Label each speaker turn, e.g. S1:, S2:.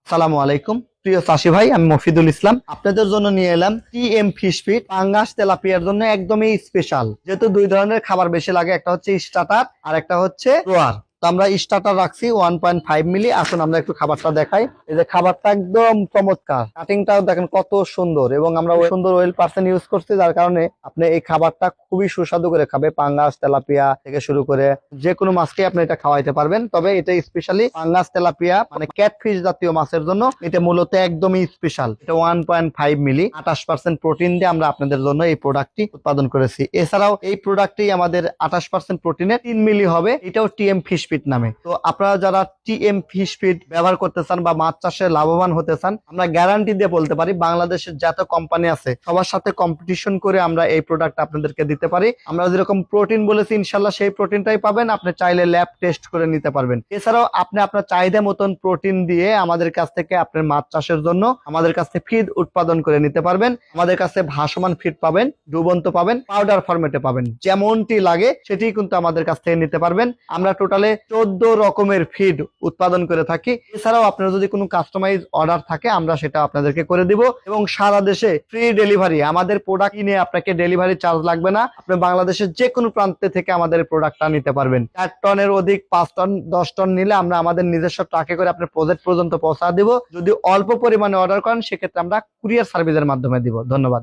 S1: সালামু আলাইকুম প্রিয় চাষী ভাই, আমি মফিদুল ইসলাম আপনাদের জন্য নিয়ে এলাম টিএম ফিশ ফিড পাঙ্গাস তেলাপিয়ার জন্য একদমই স্পেশাল। যেহেতু দুই ধরনের খাবার বেশি লাগে, একটা হচ্ছে স্টার্টার আর একটা হচ্ছে রোয়ার। তো আমরা স্টার্টার রাখছি 1.5 মিলি। আসুন আমরা একটু খাবারটা দেখাই। এই যে খাবারটা একদম চমৎকার, কাটিংটাও দেখেন কত সুন্দর, এবং আমরা সুন্দর ওয়েল পার্সেন্ট ইউজ করছি, যার কারণে আপনি এই খাবারটা খুবই সুস্বাদু করে খাবে। পাঙ্গাস তেলাপিয়া থেকে শুরু করে যে কোনো মাছকে আপনি এটা খাওয়াইতে পারবেন। তবে এটা স্পেশালি পাঙ্গাস তেলাপিয়া মানে ক্যাটফিশ জাতীয় মাছের জন্য এটা মূলত একদমই স্পেশাল। এটা 1.5 মিলি 28% প্রোটিন দিয়ে আমরা আপনাদের জন্য এই প্রোডাক্টটি উৎপাদন করেছি। এছাড়াও এই প্রোডাক্টটি আমাদের 28% প্রোটিনের 3 মিলি হবে। এটাও টিএম ফিশ ফিড নামে। তো আপনারা যারা টিএম ফিশ ফিড ব্যবহার করতে চান বা মাছ চাষে লাভবান হতে চান, আমরা গ্যারান্টি দিয়ে বলতে পারি বাংলাদেশের যত কোম্পানি আছে সবার সাথে কম্পিটিশন করে আমরা এই প্রোডাক্ট আপনাদেরকে দিতে পারি। আমরা যেরকম প্রোটিন বলেছি ইনশাল্লাহ সেই প্রোটিনটাই পাবেন। আপনি চাইলে ল্যাব টেস্ট করে নিতে পারবেন। এছাড়াও আপনি আপনার চাহিদা মতন প্রোটিন দিয়ে আমাদের কাছ থেকে আপনার মাছ চাষের জন্য আমাদের কাছ থেকে ফিড উৎপাদন করে নিতে পারবেন। আমাদের কাছে ভাসমান ফিড পাবেন, ডুবন্ত পাবেন, পাউডার ফরম্যাটে পাবেন। যেমনটি লাগে সেটি কিন্তু আমাদের কাছ থেকে নিতে পারবেন। আমরা টোটালে 14 রকমের ফিড উৎপাদন করে থাকি। এছাড়াও আপনার যদি কোনো কাস্টমাইজ অর্ডার থাকে আমরা সেটা আপনাদেরকে করে দিব, এবং সারা দেশে ফ্রি ডেলিভারি। আমাদের প্রোডাক্ট কিনে আপনাকে ডেলিভারি চার্জ লাগবে না। আপনি বাংলাদেশের যে কোনো প্রান্তে থেকে আমাদের প্রোডাক্টটা নিতে পারবেন। 4 টনের অধিক, 5 টন, 10 টন নিলে আমরা আমাদের নিজস্ব ট্রাকে করে আপনার প্রজেক্ট পর্যন্ত পৌঁছা দিব। যদি অল্প পরিমাণে অর্ডার করেন সেক্ষেত্রে আমরা কুরিয়ার সার্ভিসের মাধ্যমে দিব। ধন্যবাদ।